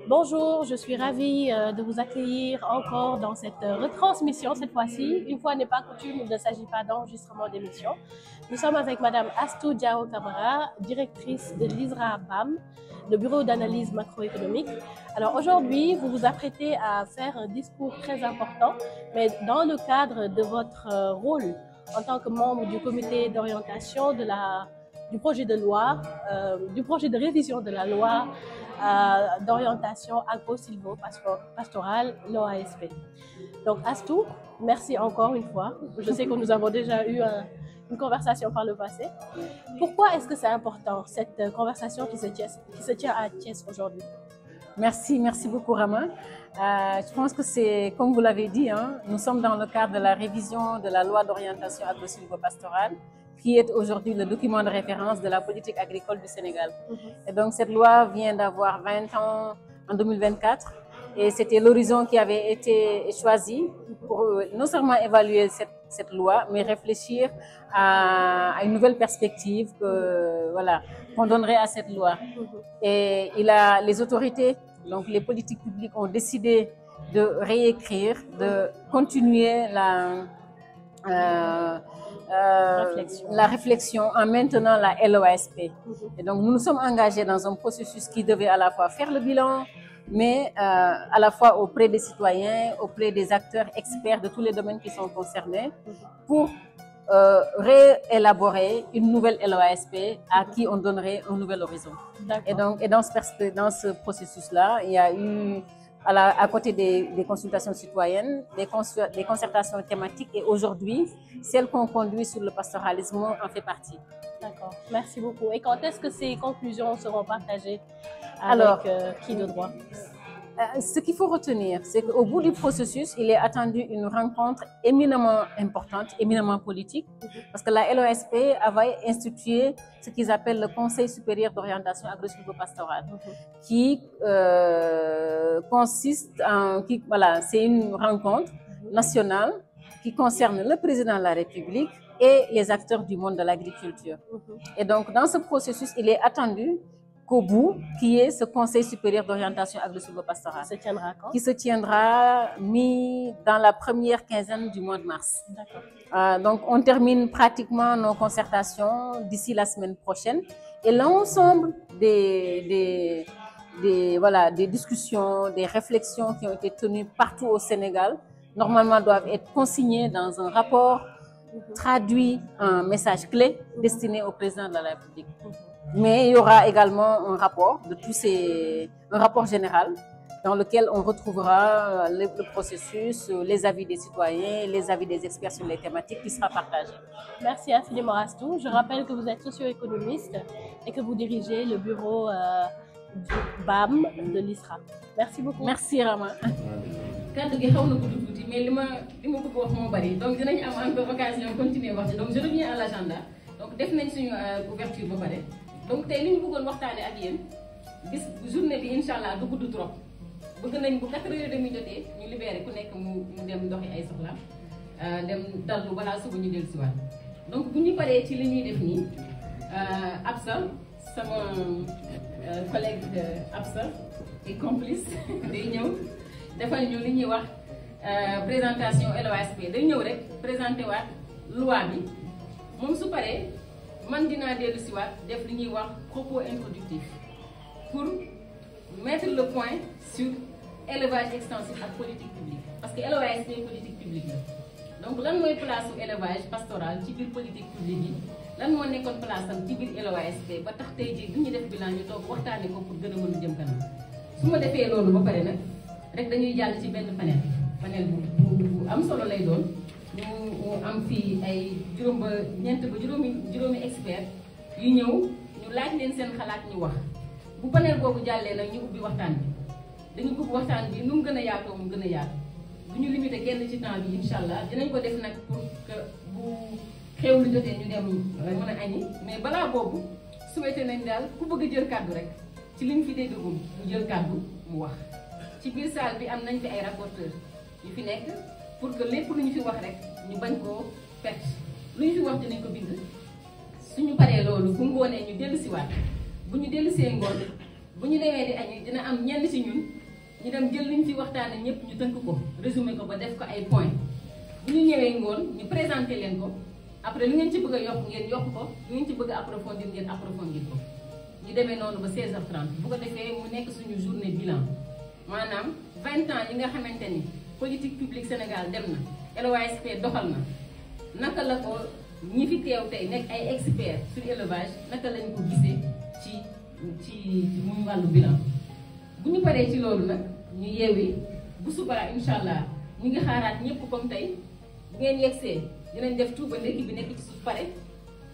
Bonjour, je suis ravie de vous accueillir encore dans cette retransmission cette fois-ci. Une fois n'est pas coutume, il ne s'agit pas d'enregistrement d'émission. Nous sommes avec Madame Astou Diao Camara, directrice de l'ISRA BAM, le Bureau d'analyse macroéconomique. Alors aujourd'hui, vous vous apprêtez à faire un discours très important, mais dans le cadre de votre rôle en tant que membre du comité d'orientation du projet de loi, du projet de révision de la loi d'orientation agro-silvo-pastorale, l'OASP. Donc Astou, merci encore une fois. Je sais que nous avons déjà eu une conversation par le passé. Pourquoi est-ce que c'est important, cette conversation qui se tient à Thiès aujourd'hui? Merci beaucoup Rama. Je pense que c'est, comme vous l'avez dit, nous sommes dans le cadre de la révision de la loi d'orientation agro-silvo-pastorale, qui est aujourd'hui le document de référence de la politique agricole du Sénégal. Et donc cette loi vient d'avoir 20 ans en 2024 et c'était l'horizon qui avait été choisi pour non seulement évaluer cette loi, mais réfléchir à une nouvelle perspective qu'on donnerait à cette loi. Et les autorités, donc les politiques publiques ont décidé de réécrire, de continuer la réflexion en maintenant la LOASP. Et donc nous nous sommes engagés dans un processus qui devait à la fois faire le bilan, mais à la fois auprès des citoyens, auprès des acteurs experts de tous les domaines qui sont concernés, pour réélaborer une nouvelle LOASP à qui on donnerait un nouvel horizon. Et donc dans ce processus-là, il y a eu à côté des consultations citoyennes, des concertations thématiques, et aujourd'hui, celle qu'on conduit sur le pastoralisme en fait partie. D'accord, merci beaucoup. Et quand est-ce que ces conclusions seront partagées avec qui de droit? Ce qu'il faut retenir, c'est qu'au bout du processus, il est attendu une rencontre éminemment importante, éminemment politique, parce que la LOSP avait institué ce qu'ils appellent le Conseil supérieur d'orientation agro-silvo-pastorale, qui consiste en... c'est une rencontre nationale qui concerne le président de la République et les acteurs du monde de l'agriculture. Et donc, dans ce processus, il est attendu qu'au bout, qui est ce Conseil supérieur d'orientation agro-silvo-pastorale, qui se tiendra dans la première quinzaine du mois de mars. Donc, on termine pratiquement nos concertations d'ici la semaine prochaine, et l'ensemble des discussions, des réflexions qui ont été tenues partout au Sénégal, normalement doivent être consignées dans un rapport traduit en message clé destiné au président de la République. Mais il y aura également un rapport un rapport général dans lequel on retrouvera le processus, les avis des citoyens, les avis des experts sur les thématiques qui sera partagé. Merci infiniment Astou. Je rappelle que vous êtes socio-économiste et que vous dirigez le bureau du BAM de l'ISRA. Merci beaucoup. Merci Rama. kaddu gi xaw na gudd tuuti mais li ma bëgg wax moo bari, donc dinañ am encore occasion continuer wax ci. Donc je reviens à l'agenda. Donc def nañ suñu ouverture ba pare. Donc tey li ñu bëggoon waxtaane ak yéen bis journée bi inshallah du gudd trop. Bëgg nañ bu 4h30 jotee ñu libéré ku nekk mu dem doxi ay soxla dem dallu balaa suba ñu dellu si waat. Donc bu ñu paree ci li ñuy def nii Absa sama collègue Absa et complice day ñëw defal ñu li ñuy wax présentation LOASP. Day ñëw rek présenté waat loi bi moom su paree man dinaa dellu si waat def li ñuy wax propos introductif pour mettre le point sur élevage extensif ak politique publique, parce que l'OASP politique publique la. Donc lan mooy place su élevage pastoral ci biir politique publique yi, lan moo nekkoon place am ci biir LOASP ba tax tey jii bu ñu def bilan ñu toog waxtaanee ko pour gën a mën a jëm kanam. Su ma defee loolu ba pare nag rek dañuy jàll ci benn panel bu am solo lay doon. ñu am fii ay juróomi expert yu ñëw ñu laaj leen seen xalaat ñu wax bu panel boobu jàllee nag ñu ubbi waxtaan bi. Dañu bëgg waxtaan bi nu mu gën a yaatoo mu gën a yaatu bu ñu limité kenn ci temps bi inshallah dinañ ko def nag pour que bu xew lu jotee ñu dem mën a añi, mais balaa boobu souhaité nañ daal ku bëgg a jël kàddu rek ci liñ fi déggagum mu jël kàddu mu wax. Ci biir salle bi am nañ fi ay rapporteurs yu fi nekk pour que lépp lu ñu fi wax rek ñu bañ koo perte, lu ñu fi wax dinañ ko bind. Suñu paree loolu bu ngoonee ñu dellu si waat bu ñu dellu see ngoon bu ñu demee di añi dina am ñenn ci ñun ñu dem jël liñ fi waxtaane ñëpp ñu tënk ko résumé ko ba def ko ay points bu ñu ñëwee ngoon ñu présenté leen ko après lu ngeen ci bëgg a yokk ngeen yokk ko lu ngeen ci bëgg a approfondir ngeen approfondir ko ñu demee noonu ba 16h30 bu ko defee mu nekk suñu journée bilan maanaam 20 ans yi nga xamante ni politique publique Sénégal dem na LOASP doxal na naka la ko ñi fi teew tey nekk ay experts sur élevage naka lañu ko gisee ci muy wàllu bilan bu ñu paree ci loolu nag ñu yeewi bu subaa incha allah ñu ngi xaaraat ñëpp comme tey bu ngeen yegsee dinañ def tout ba ndekki bi nekk ci suuf pare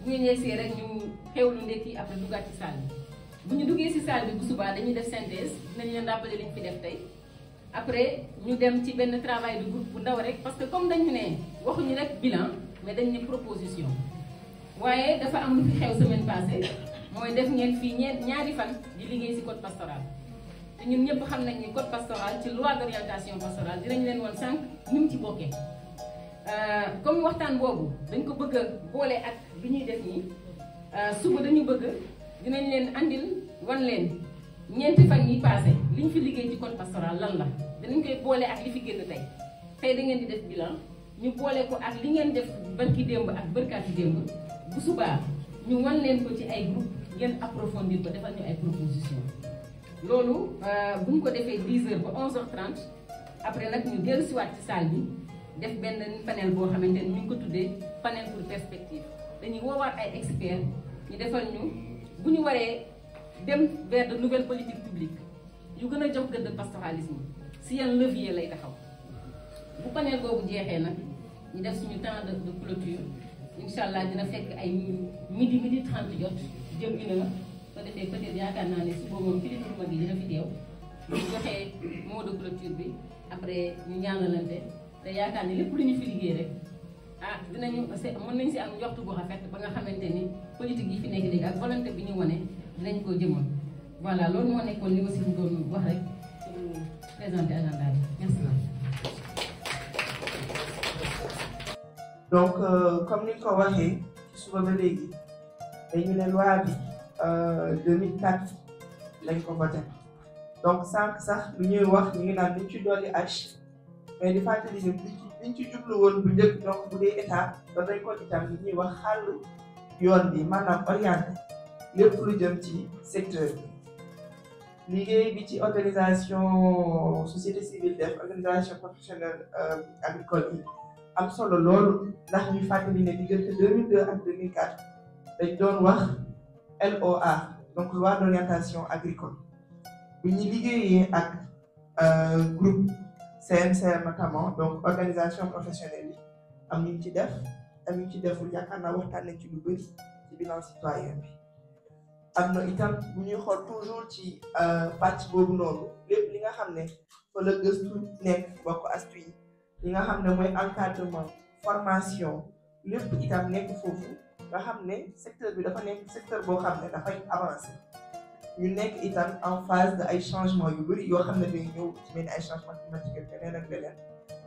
bu ngeen yegsee rek ñu xewlu ndekki après duggaat ci salle bi bu ñu duggee ci salle bi bu subaa dañuy def synthèse dinañ leen rappeler liñ fi def tey après ñu dem ci benn travail de groupe bu ndaw rek parce que comme dañu ne waxuñu rek bilan mais dañ ne proposition waaye dafa am lu fi xew semaine passée mooy def ngeen fii ñaari fan di liggéey ci code pastoral te ñun ñëpp xam nañ ni code pastoral ci loi d'orientation pastorale dinañ leen woon sànq ni mu ci bokkee comme waxtaan boobu dañ ko bëgg a boole ak bi ñuy def nii suba dañu bëgg dinañ leen andil wan leen ñeenti fan yi passé li ñu fi liggéey ci code pastoral lan la dinañ koy boole ak li fi génn tey da ngeen di def bilan ñu boole ko ak li ngeen def barki démb ak bërkaati démb bu subaa ñu wan leen ko ci ay groupe ngeen approfondir ko defal ñu ay proposition loolu bu ñu ko defee 10h ba 11h30 après nag ñu dellu siwaat ci salle bi def benn panel boo xamante ni ñu ngi ko tuddee panel pour perspective dañuy woowaat ay experts ñu defal ñu bu ñu waree dem vers de nouvelles politiques publiques yu gën a jox gëdd pastoralisme si yan levier lay taxaw bu panel boobu jeexee nag ñu def suñu temps de clôture incha allah dina fekk ay midi 30 jot jëm 1h soo defee peut-être yaakaar naa ne suba moom kilifa mag yi dina fi teew ñu joxee mot de clôture bi après ñu ñaanalante te yaakaar ne lépp lu ñu fi liggéey rek dinañu mën nañ si am njoxtu bu rafet ba nga xamante ni politique yi fi nekk léegi ak volonté bi ñu wane dinañ ko jëmal voilà loolu moo nekkoon li ma si doon wax rek pour présenter agenda bi merci. donc comme ni nga ko waxee ci suba ba léegi dañu ne loi bi 2004 lañ ko voté donc sànq sax lu ñuy wax ñu ngi naan liñ ci dolli H mais di fàttali ne liñ ci jublu woon bu njëkk donc bu dee état doon nañ ko itam li ñuy wax xàll yoon bi maanaam orienté lépp lu jëm ci secteur bi liggéey bi ci organisation société civile def organisation professionnelle agricole yi am solo loolu ndax ñuy fàttali ne diggante 2002 ak 2004 dañ doon wax LOA donc loi d'orientation agricole bu ñu liggéeyee ak groupe CNCR notamment donc organisation professionnelle yi am ñu ci def am ñu ci deful yaakaar naa waxtaan nañ ci lu bëri ci bilan citoyen bi am na itam bu ñuy xool toujours ci pàcc boobu noonu lépp li nga xam ne fa la gëstu nekk bokk astu yi li nga xam ne mooy encadrement formation lépp itam nekk foofu nga xam ne secteur bi dafa nekk secteur boo xam ne dafay avancer ñu nekk itam en phase de ay changements yu bëri yoo xam ne day ñëw ci mel ni ay changements climatiques ak leneen ak leneen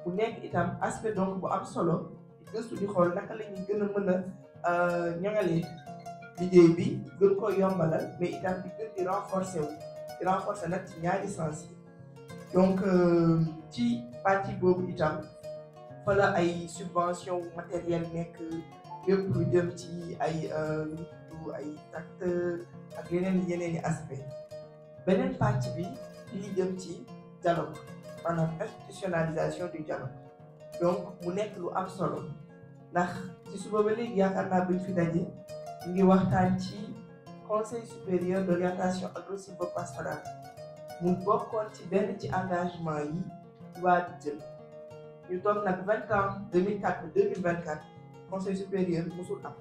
bu nekk itam aspect donc bu am solo di gëstu di xool naka la ñuy gën a mën a ñoŋalee liggéey bi gën ko yombalal mais itam di gën di renforcer nag ci ñaari sens yi donc ci partie boobu itam fa la ay subvention matériel nekk lépp lu jëm ci ay tracteur ak yeneen i aspect beneen partie bi li jëm ci dialogue maanaam institutionnalisation du dialogue donc mu nekk lu am solo ndax ci suba ba léegi yaakaar naa buñ fi daje ñu ngi waxtaan ci conseil supérieur d'orientation agro-sylvo-pastorale mu bokkoon ci benn ci engagement yi waa di jël ñu toog nag 20 ans 2004 2024 conseil supérieur musul am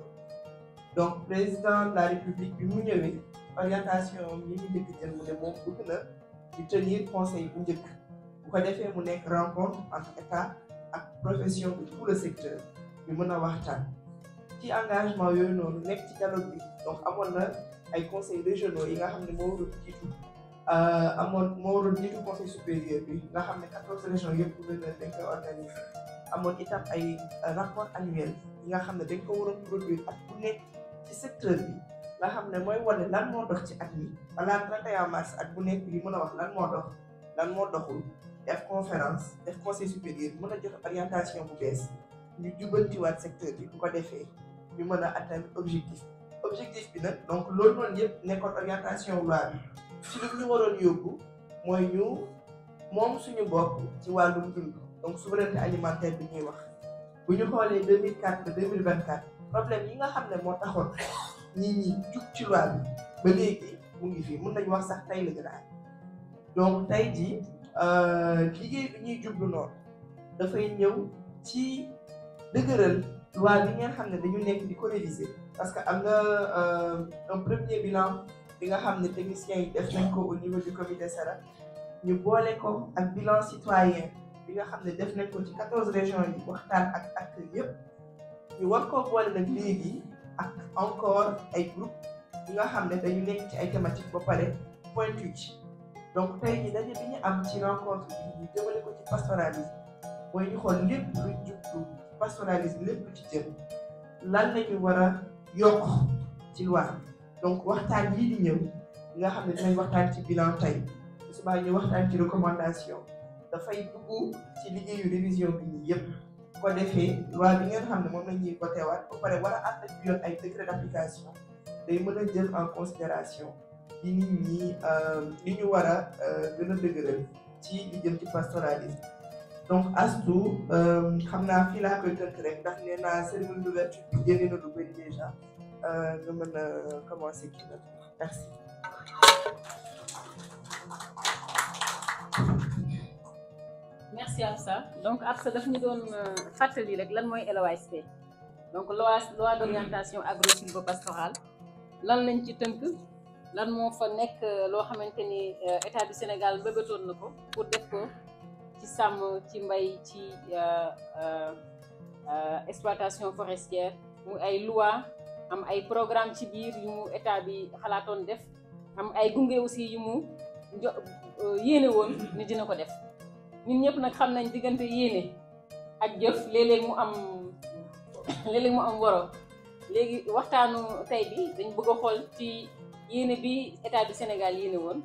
donc président de la république bi mu ñëwee orientation yi ñu njëkk jël mu ne moom bëgg na ñu tenir conseil bu njëkk bu ko defee mu nekk rencontre entre état ak profession de tout le secteur ñu mën a waxtaan ci engagement yooyu noonu nekk ci dialogue bi donc amoon na ay conseils régionaux yi nga xam ne moo waroon jiitu moo waroon jiitu conseil supérieur bi nga xam ne 14 régions yëpp gouverneur dañ koy organiser amoon itam ay rapport annuel yi nga xam ne dañ ko waroon produire ak bu nekk ci secteur bi nga xam ne mooy wane lan moo dox ci at mi balaa 31 mars at bu nekk yi mën a wax lan moo dox lan moo doxul def conférence def conseil supérieur mën a joxe orientation bu bees ñu jubantiwaat secteur bi bu ko defee ñu mën a atteindre objectif bi nag donc loolu noonu yëpp nekkoon orientation loi bi ci li ñu waroon yóbbu mooy ñu moom suñu bopp ci wàllum dund donc souveraineté alimentaire bi ñuy wax bu ñu xoolee 2004 ba 2024 problème yi nga xam ne moo taxoon nit ñi jug ci loi bi ba léegi mu ngi fi mën nañu wax sax tey la gën a donc tey jii liggéey bi ñuy jublu noonu dafay ñëw ci dëgëral loi bi ngeen xam ne dañu nekk di ko réviser parce que am na un premier bilan bi nga xam ne techniciens yi def nañ ko au niveau du comité SERA ñu boole ko ak bilan citoyen bi nga xam ne def nañ ko ci 14 régions yi waxtaan ak acteurs yëpp ñu war koo boole nag léegi ak encore ay groupe yi nga xam ne dañu nekk ci ay thématiques ba pare pointu ci donc tey jii daje bi ñu am ci rencontre bi ñu jëmale ko ci pastoralisme mooy ñu xool lépp lu jublu pastoralisme lépp lu ci jëm lan la ñu war a yokk ci loi donc waxtaan yii di ñëw nga xam ne dinañ waxtaan ci bilan tey subaa ñu waxtaan ci recommandation dafay dugg ci liggéeyu révision bi nii yëpp bu ko defee loi bi ngeen xam ne moom la ñuy votewaat ba pare war a ànd ak yoon ay décret d'application day mën a jël en considération yi nit ñi li ñu war a gën a dëgëral ci li jëm ci pastoralisme donc Astou xam naa fii laa koy tënk rek ndax nee naa cérémonie d'ouverture bi génne na lu bëri déjà nga mën a commencer kii nag merci. merci Absa donc Absa daf ñu doon fàttali rek lan mooy LOASP donc loi d'orientation agro-sylvo-pastorale lan lañ ci tënk lan moo fa nekk loo xamante ni état du Sénégal bëggatoon na ko pour def ko ci sàmm ci mbay ci exploitation forestière mu ay loi am ay programme ci biir yu mu état bi xalaatoon def am ay gunge aussi yu mu yéene woon ni dina ko def ñun ñëpp nag xam nañ diggante yéene ak jëf léeg-léeg mu am woro léegi waxtaanu tey bi dañ bëgg a xool ci yéene bi état du Sénégal yéene woon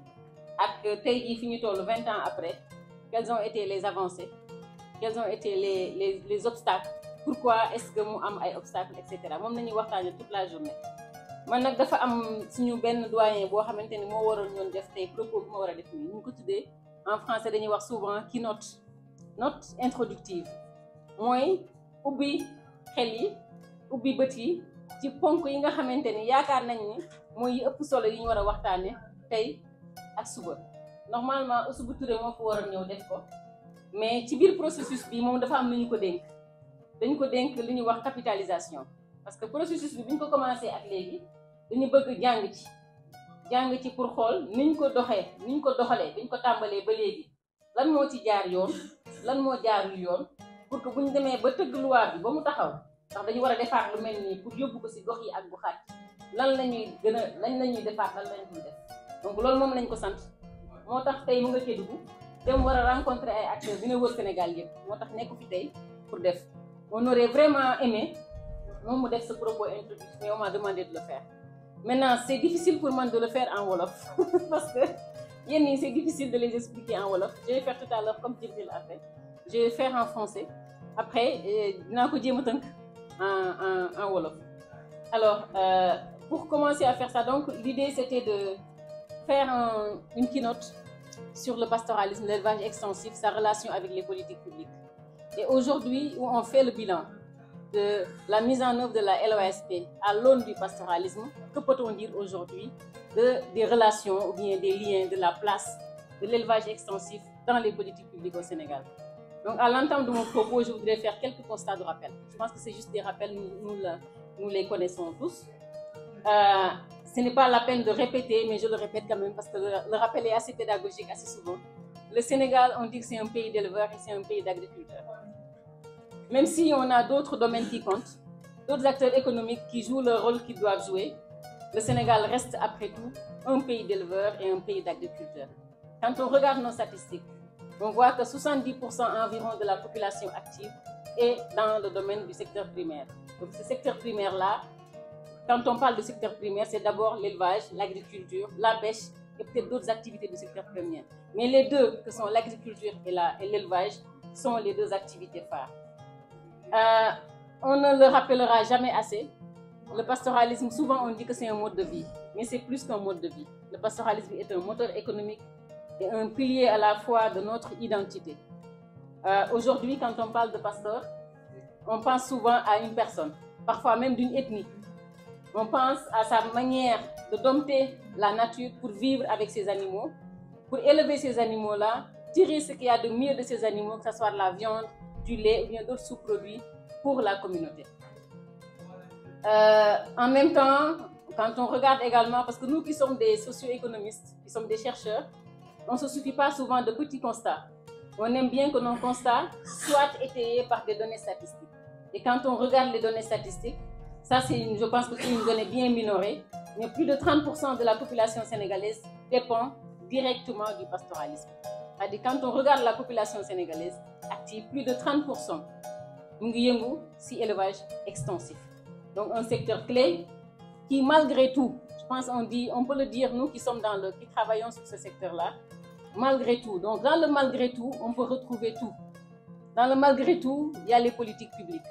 ak tey jii fi ñu toll 20 ans après quelles ont été les avancées quels ont été les obstacles pourquoi est-ce que mu am ay obstacles et cetera moom nañuy waxtaane toute la journée man nag dafa am suñu benn doyen boo xamante ni moo waroon ñoon def tey propos bi ma war a def nii ñu ko tuddee en français dañuy wax souvent keynote note introductive mooy ubbi xel yi ubbi bët yi ci ponk yi nga xamante ni yaakaar nañ ni mooy yi ëpp solo yi ñu war a waxtaane tey ak suba normalement Oussouba Touré moo fa waroon ñëw def ko mais ci biir processus bi moom dafa am lu ñu ko dénk dañu ko dénk li ñuy wax capitalisation parce que processus bi ñu ko commencé ak léegi dañu bëgg jàng ci pour xool niñ ko doxalee biñ ko tàmbalee ba léegi lan moo ci jaar yoon lan moo jaarul yoon pour que buñ demee ba tëgg loi bi ba mu taxaw ndax dañu war a defaat lu mel nii pour yóbbu ko ci gox yi ak goxaat lan la ñuy defaat lan lañ dul def donc loolu moom lañ ko sant moo tax tey mu nga Kédougou dem war a rencontrer ay acteurs dina wër Sénégal yëpp moo tax nekk fi tey pour def on aurait vraiment aimé moom mu def ce propos introductif mais on m'a demandé de le faire maintenant c'est difficile pour moi de le faire en wolof parce que yenn yi c'est difficile de les expliquer en wolof je vais faire tout à l'heure comme Djibril a fait je vais faire en français après dinaa ko jéem a tënk en wolof alors pour commencer à faire ça donc l'idée c'était de faire une keynote sur le pastoralisme, l'élevage extensif, sa relation avec les politiques publiques. Et aujourd'hui, où on fait le bilan de la mise en œuvre de la LOASP à l'aune du pastoralisme, que peut-on dire aujourd'hui des relations ou bien des liens de la place de l'élevage extensif dans les politiques publiques au Sénégal? Donc, à l'entame de mon propos, je voudrais faire quelques constats de rappel. Je pense que c'est juste des rappels, nous les connaissons tous. Ce n'est pas la peine de répéter, mais je le répète quand même parce que le rappel est assez pédagogique assez souvent. Le Sénégal, on dit que c'est un pays d'éleveurs et c'est un pays d'agriculteurs. Même si on a d'autres domaines qui comptent, d'autres acteurs économiques qui jouent le rôle qu'ils doivent jouer, le Sénégal reste après tout un pays d'éleveurs et un pays d'agriculteurs. Quand on regarde nos statistiques, on voit que 70% environ de la population active est dans le domaine du secteur primaire. Donc ce secteur primaire-là quand on parle de secteur primaire, c'est d'abord l'élevage, l'agriculture, la pêche et peut-être d'autres activités du secteur primaire. Mais les deux, que sont l'agriculture et l'élevage, sont les deux activités phares. On ne le rappellera jamais assez. Le pastoralisme, souvent on dit que c'est un mode de vie, mais c'est plus qu'un mode de vie. Le pastoralisme est un moteur économique et un pilier à la fois de notre identité. Aujourd'hui, quand on parle de pasteur, on pense souvent à une personne, parfois même d'une ethnie. On pense à sa manière de dompter la nature pour vivre avec ses animaux, pour élever ces animaux-là, tirer ce qu'il y a de mieux de ces animaux, que ce soit la viande, du lait ou bien d'autres sous-produits pour la communauté. En même temps, quand on regarde également, parce que nous qui sommes des socio-économistes, qui sommes des chercheurs, on ne se suffit pas souvent de petits constats. On aime bien que nos constats soient étayés par des données statistiques. Et quand on regarde les données statistiques, ça je pense que c'est une donnée bien minorée, mais plus de 30% de la population sénégalaise dépend directement du pastoralisme. C'est-à-dire quand on regarde la population sénégalaise active, plus de 30% si élevage extensif. Donc un secteur clé qui malgré tout, je pense on peut le dire nous qui travaillons sur ce secteur-là, malgré tout. Donc dans le malgré tout, on peut retrouver tout. Dans le malgré tout, il y a les politiques publiques.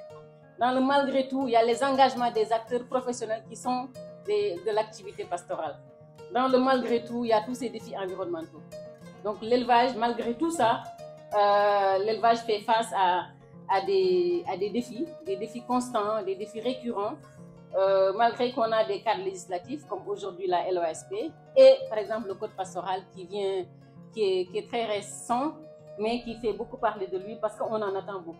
Dans le malgré tout, il y a les engagements des acteurs professionnels qui sont de l'activité pastorale. Dans le malgré tout, il y a tous ces défis environnementaux. Donc l'élevage, malgré tout ça, l'élevage fait face à des défis constants, des défis récurrents, malgré qu'on a des cadres législatifs comme aujourd'hui la LOSP et par exemple le code pastoral qui est très récent, mais qui fait beaucoup parler de lui parce qu'on en attend beaucoup.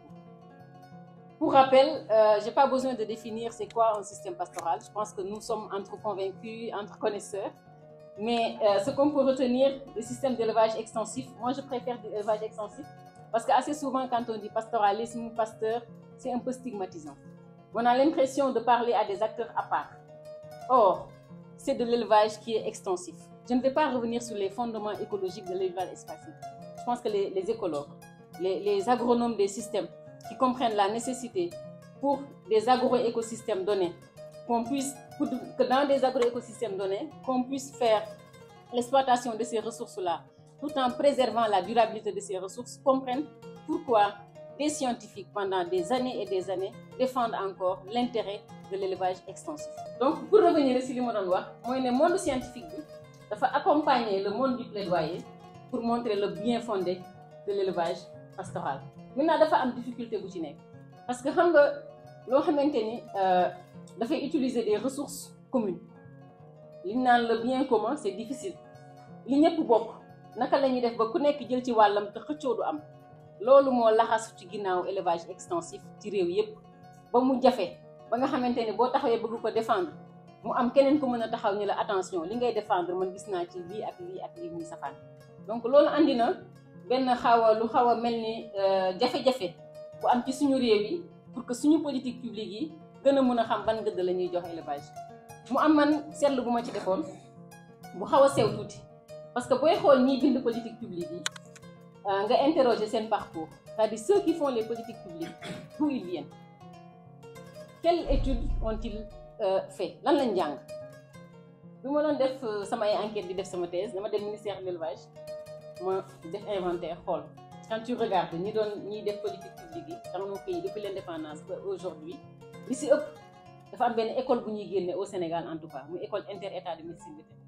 Pour rappel, je n'ai pas besoin de définir c'est quoi un système pastoral. Je pense que nous sommes entre convaincus, entre connaisseurs. Mais ce qu'on peut retenir du système d'élevage extensif, moi je préfère l'élevage extensif parce qu'assez souvent quand on dit pastoralisme, pasteur, c'est un peu stigmatisant. On a l'impression de parler à des acteurs à part. Or, c'est de l'élevage qui est extensif. Je ne vais pas revenir sur les fondements écologiques de l'élevage extensif. Je pense que les écologues, les agronomes des systèmes qui comprennent la nécessité pour des agro-écosystèmes donnés, que dans des agro-écosystèmes donnés, qu'on puisse faire l'exploitation de ces ressources-là, tout en préservant la durabilité de ces ressources, comprennent pourquoi des scientifiques, pendant des années et des années, défendent encore l'intérêt de l'élevage extensif. Donc, pour revenir ici, le monde scientifique doit accompagner le monde du plaidoyer pour montrer le bien fondé de l'élevage pastoral. Maintenant, il y a une difficulté parce que il faut utiliser des ressources communes. Le bien commun, c'est difficile. Ce n'est pas def ba ku nekk jël ci wàllam te xëccoo du am loolu moo laxasu ci ginnaaw élevage extensif ci réew yépp ba mu jafe ba nga xamante ne boo taxawee bëgg ko défendre mu am keneen ku mën a taxaw ñu la attention li ngay défendre man gis naa ci lii ak lii ak lii muy safaan donc loolu andi na benn lu xaw a mel ni jafe-jafe bu am ci suñu réew yi pour que suñu politique publique yi gën a mën a xam ban gëdd la ñuy jox élevage mu am man seetlu bu ma ci defoon bu xaw a sew tuuti parce que booy xool ñiy bind politique publique yi nga interroger seen parcours c'est-à-dire ceux qui font les politiques publiques d'où ils viennent quelles études ont-ils fait lan lañ jàng bi ma doon def samay enquête di def sama thèse dama dem ministère de l'élevage ma def inventaire xool quand tu regardes ñi def politique publique yi dans nos pays depuis l'indépendance ba aujourd'hui li si ëpp dafa am benn école bu ñuy génne au Sénégal en tout cas muy école inter-état de médecine vétérinaire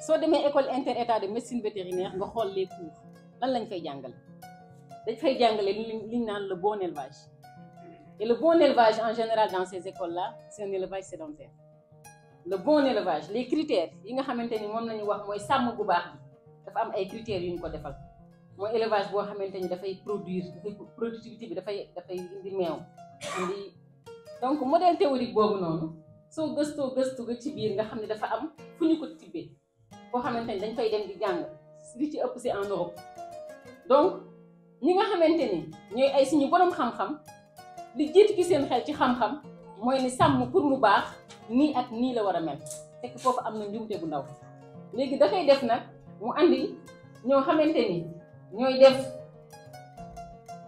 soo demee école inter-état de médecine vétérinaire nga xool les cours lan lañ fay jàngale dañ fay jàngale li ñu naan le bon élevage et le bon élevage en général dans ces écoles là c'est un élevage sédentaire le bon élevage les critères yi nga xamante ni moom lañu wax mooy sàmm bu baax bi dafa am ay critères yu ñu ko defal mooy élevage boo xamante ni dafay productivité bi dafay indi meew indi donc modèle théorique boobu noonu soo gëstoo ga ci biir nga xam ne dafa am fu ñu ko tibbee boo xamante ni dañ fay dem di jàng li ci ëpp c'est en Europe donc ñi nga xamante ni ñooy ay suñu borom xam-xam li jiitu ci seen xel ci xam-xam mooy ni sàmm pour mu baax nii ak nii la war a mel fekk foofu am na njuumte bu ndaw léegi dafay def nag mu andi ñoo xamante ni ñooy def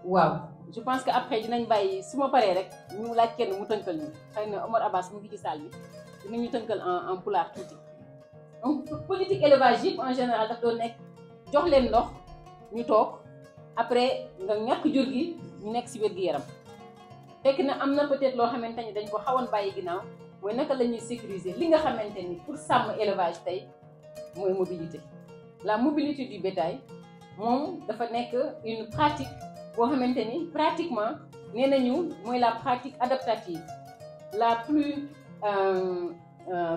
waaw je pense que après dinañ bàyyi su ma paree rek ñu laaj kenn mu tënkal ñu xëy na Omar Abbas mu ngi ci salle bi dinañu tënkal en pulaar tuuti. donc politique élevage yëpp en général daf doon nekk jox leen ndox ñu toog après nga ñàkk jur gi ñu nekk ci wér-gu-yaram fekk na am na peut-être loo xamante ni dañ ko xawoon bàyyi ginnaaw mooy naka la ñuy sécuriser li nga xamante ni pour sàmm élevage tey mooy mobilité. la mobilité du bétail moom dafa nekk une pratique boo xamante ni pratiquement nee nañu mooy la pratique adaptative la plus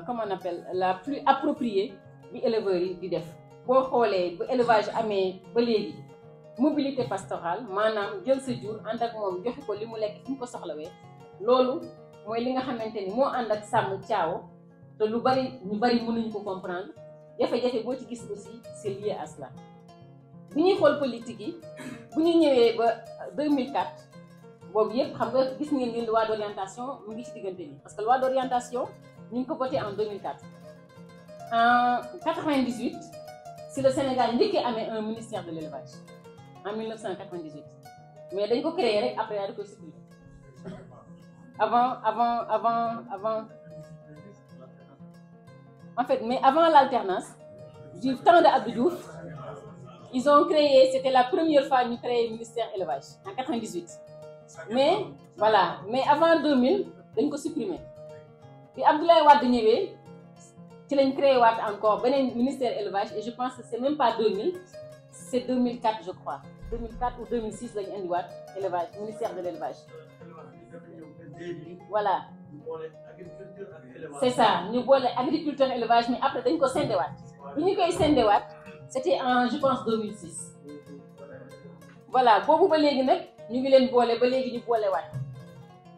comment on appelle la plus appropriée bi éleveurs yi di def. boo xoolee bu élevage amee ba léegi mobilité pastorale maanaam jël sa jur ànd ak moom joxe ko li mu lekk fi mu ko soxlawee loolu mooy li nga xamante ni moo ànd ak sàmm caawa te lu bari ñu bari mënuñu ko comprendre jafe-jafe boo ci gis aussi c'est lié à cela. bu ñuy xool politique yi bu ñu ñëwee ba 2004 boobu yëpp xam nga gis ngeen ni loi d'orientation mu ngi ci diggante bi parce que loi d'orientation ñu ngi ko voté en 2004 en 98. si le Sénégal njëkkee amee un ministère de l'élevage en 1998 mais dañ ko créé rek après daal di koy supprimer avant en fait mais avant l'alternance du temps de Abdou Diouf ils ont créé c'était la première fois ñu créé ministère élevage en 98 mais voilà mais avant 2000 dañ ko supprimer bi Abdoulaye Wade ñëwee ci lañ créé waat encore beneen ministère élevage et je pense que c'est même pas 2000 c'est 2004 je crois 2004 ou 2006 lañu indiwaat élevage ministère de l'élevage voilà c'est ça ñu boole agriculture élevage mais après dañ ko sendewaat bi ñu koy sendewaat c'était en je pense 2006 voilà boobu ba léegi nag ñu ngi leen boole ba léegi ñu boolewaat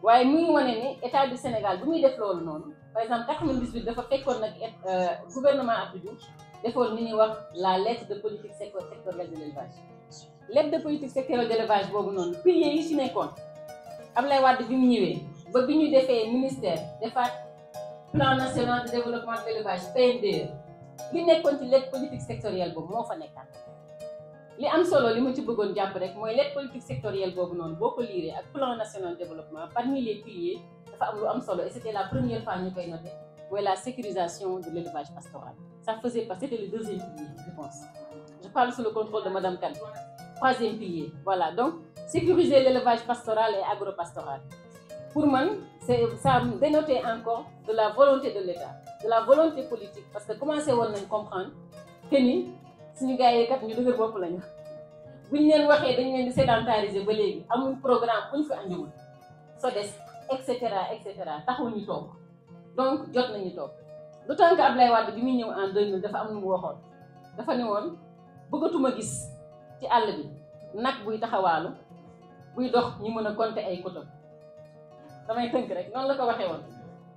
waaye mu ngi wane ni état du Sénégal bu muy def loolu noonu par exemple 98 dafa fekkoon nag gouvernement Abdou Diouf defoon li ñuy wax la lettre de politique sectorielle de l'élevage lettre de politique sectorielle de l'élevage boobu noonu piliers yi ci nekkoon Abdoulaye Wade bi mu ñëwee ba bi ñu defee ministère defaat plan national de développement de l'élevage PNDE li nekkoon ci lettre politique sectorielle boobu moo fa nekkaat li am solo li ma ci bëggoon jàpp rek mooy lettre politique sectorielle boobu noonu boo ko liiree ak plan national de développement parmi les piliers dafa am lu am solo et c'était la première fois ñu koy noter mooy la sécurisation de l'élevage pastoral ça faisait pas c'était le deuxième pilier je pense je parle sous le contrôle de Madame Kane troisième pilier voilà donc sécuriser l'élevage pastoral et agropastoral pour moi ça dénotait encore de la volonté de l'État de la volonté politique parce que commencé woon nañ comprendre que ni suñu gars yi kat ñu dëgër bopp lañu buñ leen waxee dañ leen di sédentariser ba léegi amul programme buñ fi andiwul SODES et cetera taxul ñu toog donc jot nañu toog d'autant que Abdoulaye Wade bi muy ñëw en 2000 dafa am nu mu waxoon dafa ne woon bëggatuma gis ci àll bi nag buy taxawaalu buy dox ñu mën a compter ay kotom damay tënk rek noonu la ko waxee woon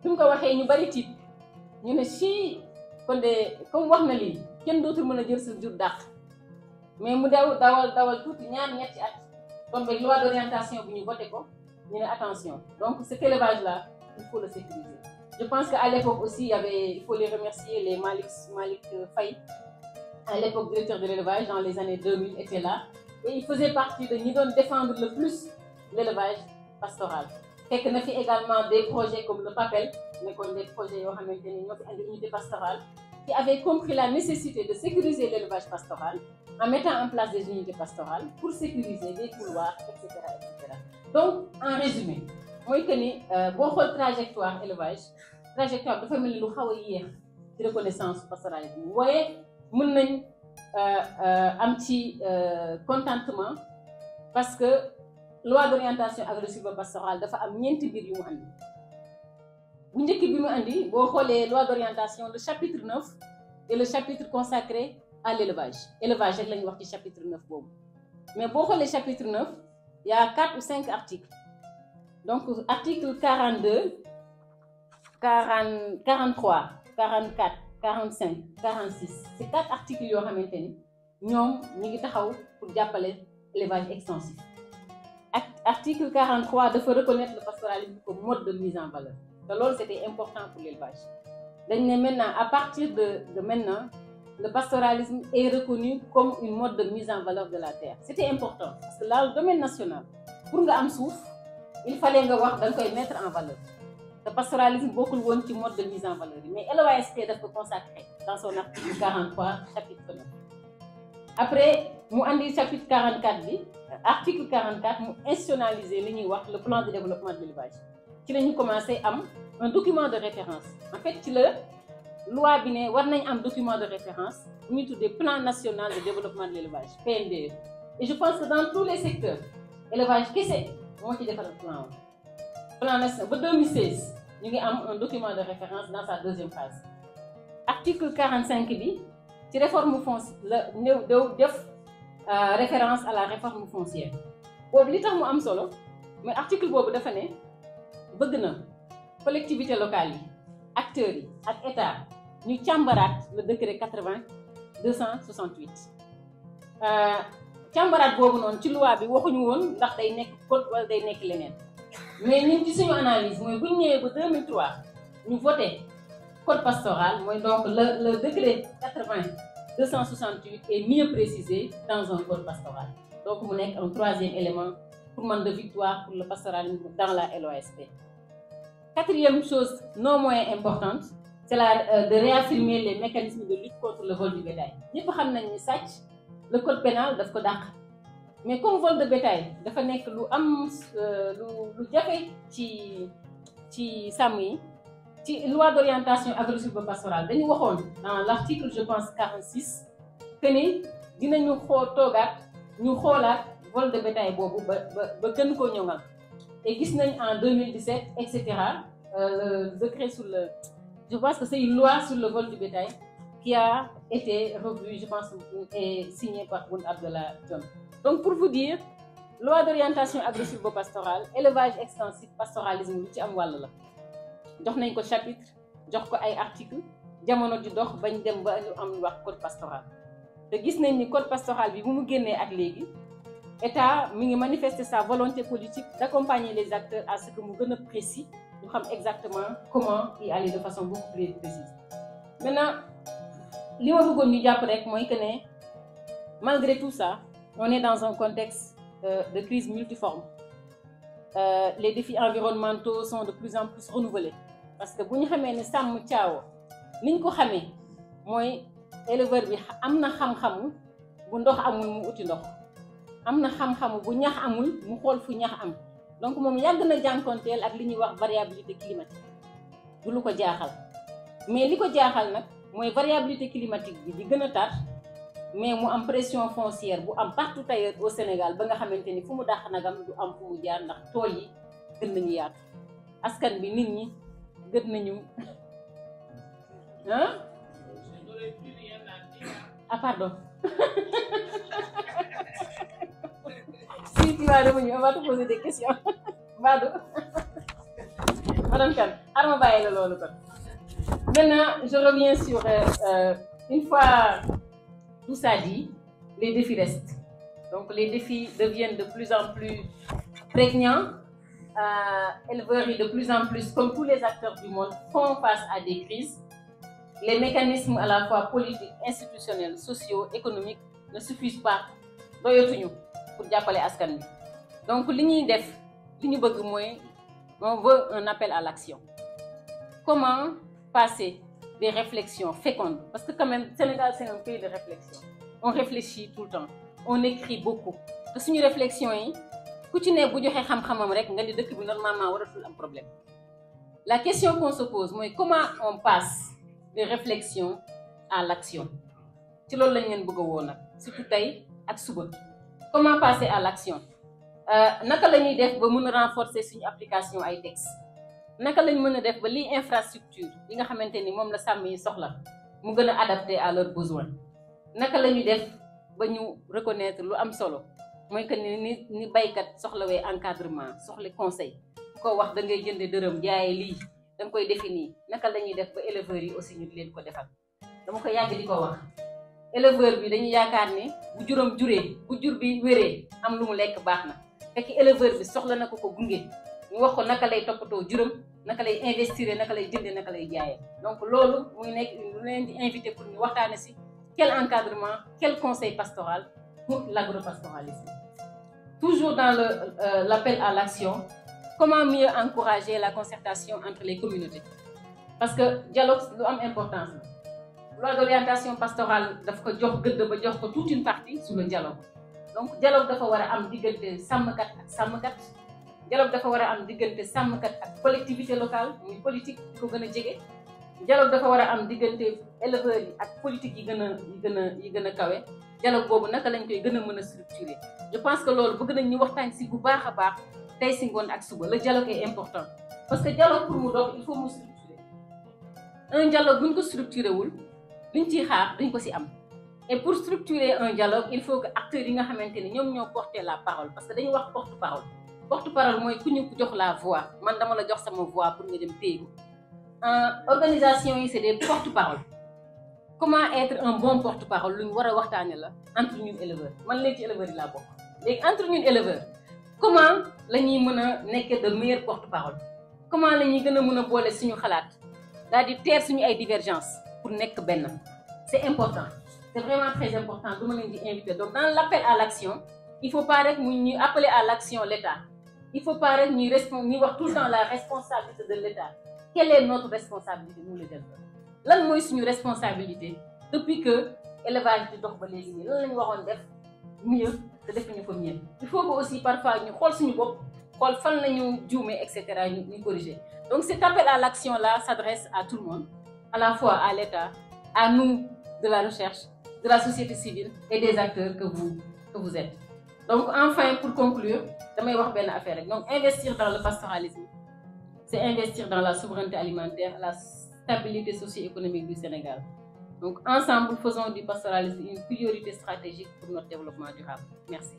fi mu ko waxee ñu bari tiit ñu ne si kon de comme wax na lii kenn dootul mën a jël sa jur dàq mais mu dawal tuuti ñetti at tombé loi d'orientation bu ñu voté ko ñu ne attention donc cet élevage là il faut le sécuriser. Je pense qu'à l'époque aussi il faut les remercier, les Malik Faye, à l'époque directeur de l'élevage dans les années 2000 était là et il faisait partie de ñi doon défendre le plus l'élevage pastoral. Fekk na fi également des projets comme le PAPEL nekkoon des projets yoo xamante ni ñoo fi andi unité pastorale qui avaient compris la nécessité de sécuriser l'élevage pastoral en mettant en place des unités pastorales pour sécuriser des couloirs, etc. Donc, en résumé, mooy que ni boo xool trajectoire élevage trajectoire dafa mel ni lu xaw a yéex ci reconnaissance pastorale bi waaye mën nañ am ci contentement parce que loi d'orientation agro-silvopastorale dafa am ñeenti mbir yu mu andi bu njëkk bi mu andi boo xoolee loi d'orientation le chapitre 9 et le chapitre consacré à l'élevage élevage rek la ñu wax ci chapitre 9 boobu mais boo xoolee chapitre 9 il y a 4 ou 5 articles donc article 42 40 43 44 45 46 c'est 4 articles yoo xamante ni ñoom ñi ngi taxaw pour jàppale élevage extensif ak article 43 dafa reconnaître le pastoralisme comme mode de mise en valeur te loolu c'était important pour l'élevage dañ ne maintenant à partir de maintenant le pastoralisme est reconnu comme une mode de mise en valeur de la terre. C'était important parce que là, le domaine national, pour nga am suuf, il fallait nga wax dang koy mettre en valeur. Le pastoralisme bokkul woon ci mode de mise en valeur, mais LOASP daf ko consacré dans son article 43, chapitre 9. Après, mu andi chapitre 44 bi, article 44 mu institutionnaliser li ñuy wax le plan de développement de l'élevage. Ci lañu commencé am un document de référence. En fait, ci la loi bi ne war nañ am document de référence bu ñu tuddee plan national de développement de l'élevage, PNDE. Et je pense que dans tous les secteurs, élevage kese moo ci defal plan national ba 2016 ñu ngi am un document de référence dans sa deuxième phase. Article 45 bi ci réforme foncière la ñëw def référence à la réforme foncière boobu li tax mu am solo mais article boobu dafa ne bëgg na collectivité locale yi acteurs yi ak état ñu càmbaraat le décret 80/268 càmbaraat boobu noonu ci loi bi waxuñu woon ndax day nekk code wala day nekk leneen mais ñun ci suñu analyse mooy bu ñu ñëwee ba 2003 ñu voté code pastoral mooy donc le décret 80/268 est mieux précisé dans un code pastoral donc mu nekk un troisième élément pour man de victoire pour le pastoralisme dans la LOASP. Quatrième chose non moins importante, c'est de réaffirmer les mécanismes de lutte contre le vol du bétail. Ñëpp xam nañ ni sàcc le code pénal daf ko dàq mais comme vol de bétail dafa nekk lu am lu jafe ci sàmm yi ci loi d'orientation agro-sylvo-pastorale dañu waxoon dans l'article je pense 46 que ni dinañu toogaat ñu xoolaat vol de bétail boobu ba gën koo ñoŋal. Et gis nañ en 2017 etc. Le décret sur le, je pense que c'est une loi sur le vol du bétail qui a été revue, je pense, et signée par Boun Abdallah Dionne. Donc pour vous dire, loi d'orientation agro-sylvo-pastorale, élevage extensif, pastoralisme lu ci am wàll la. Jox nañ ko chapitre, jox ko ay article, jamono di dox bañ dem ba ñu am wax code pastoral. Te gis nañ ni code pastoral bi bu mu génnee ak léegi. État mi ngi manifester sa volonté politique d'accompagner les acteurs à ce que mu gën a précis ñu xam exactement comment y aller de façon beaucoup plus précise. Maintenant li ma bëggoon ñu jàpp rek mooy que ne malgré tout ça on est dans un contexte de crise multiforme. Les défis environnementaux sont de plus en plus renouvelés parce que bu ñu xamee ne sàmm caawa ni ñu ko xamee mooy éleveur bi am na xam-xamu bu ndox amul mu uti ndox. am na xam-xamu bu ñax amul mu xool fu ñax am donc moom yàgg na jànkonteel ak li ñuy wax variabilité climatique du lu ko jaaxal mais li ko jaaxal nag mooy variabilité climatique bi di gën a tar mais mu am pression foncière bu am partout ailleurs au Sénégal ba nga xamante ni fu mu dàq nagam du am fu mu jaar ndax tool yi gën nañu yaatu askan bi nit ñi gën nañu pardon si tu vas revenir, on va te poser des questions. Badou. Madame Kane, Arma Baye la lolu kon. Maintenant, je reviens sur une fois tout ça dit, les défis restent. Donc les défis deviennent de plus en plus prégnants. Éleveurs et de plus en plus, comme tous les acteurs du monde, font face à des crises. Les mécanismes à la fois politiques, institutionnels, sociaux, économiques ne suffisent pas. Doyotuñu pour jàppale askan bi. Donc li ñuy def, li ñu bëgg mooy on veut un appel à l'action. Comment passer des réflexions fécondes? Parce que quand même, Sénégal, c'est un pays de réflexion. On réfléchit tout le temps. On écrit beaucoup. te suñu réflexion yi ku ci ne bu joxee xam-xamam rek nga ni dëkk bi normalement waratul am problème. La question qu'on se pose mooy comment on passe de réflexion à l'action. ci loolu lañ leen bëgg a woo nag surtout tey ak suba. Comment passer à l'action? Naka la ñuy def ba mën a renforcer suñu application ay textes naka lañ mën a def ba lii infrastructure yi nga xamante ni moom la sàmm yi soxla mu gën a adapté à leurs besoins. Naka la ñuy def ba ñu reconnaître lu am solo mooy que ni baykat soxlawee encadrement soxla conseil ku ko wax da ngay jënde dërëm jaaye lii da nga koy définir naka la ñuy def ba éleveurs yi aussi ñu leen ko defal. Dama ko yàgg di ko wax éleveur bi dañuy yaakaar ne bu juróom juree bu jur bi wéree am lu mu lekk baax na fekk éleveur bi soxla na ko gunge ñu wax ko naka lay toppatoo juróom naka lay investir naka lay jëndee naka lay jaayee. Donc loolu muy nekk lu leen di invité pour ñu waxtaane si quel encadrement, quel conseil pastoral pour l'agropastoralisme. Toujours dans l'appel à l'action, comment mieux encourager la concertation entre les communautés? Parce que dialogue lu am importance la loi d'orientation pastorale daf ko jox gëdd ba jox ko toute une partie sur le dialogue. Donc dialogue dafa war a am diggante sàmmkat ak sàmmkat, dialogue dafa war a am diggante sàmmkat ak collectivité locale muy politique di ko gën a jege, dialogue dafa war a am diggante éleveurs yi ak politique yi gën a kawe. Dialogue boobu naka lañ koy gën a mën a structurer. Je pense que loolu bëgg nañ ñu waxtaan si bu baax a baax tey si ngoon ak suba. Le dialogue est important parce que dialogue pour mu dox il faut mu structurer. Un dialogue bu ñu ko structuré wul liñ ciy xaar duñ ko si am. Et pour structurer un dialogue il faut que acteurs yi nga xamante ni ñoom ñoo porter la parole parce que dañuy wax porte-parole. Porte-parole mooy ku ñu jox la voix man dama la jox sama voix pour nga dem téye. Organisation yi c'est des porte-parole. Comment être un bon porte-parole lu ñu war a waxtaane la entre ñun éleveurs man léegi ci éleveurs yi laa bokk léegi entre ñun éleveurs comment la ñuy mën a nekk de meilleurs porte-parole comment la ñuy gën a mën a boole suñu xalaat daal di teer suñu ay divergences pour nekk benn. C'est important, c'est vraiment très important du ma leen di inviter. Donc dans l'appel à l'action il faut pas rek mu ñuy appeler à l'action l'État, il faut pas rek ñuy wax tout le temps la responsabilité de l'État. Quelle est notre responsabilité nous les éleveurs? Lan mooy suñu responsabilité depuis que élevage di dox ba léegi nii lan la ñu waxoon def mieux te defuñu ko mieux. Il faut que aussi parfois ñu xool suñu bopp xool fan la ñu juumee et cetera ñu corriger. Donc cet appel à l'action là s'adresse à tout le monde, à la fois à l'État, à nous de la recherche, de la société civile et des acteurs que vous êtes. Donc enfin pour conclure damay wax benn affaire rek. Donc investir dans le pastoralisme c'est investir dans la souveraineté alimentaire, la stabilité socio-économique du Sénégal. Donc ensemble faisons du pastoralisme une priorité stratégique pour notre développement durable. Merci.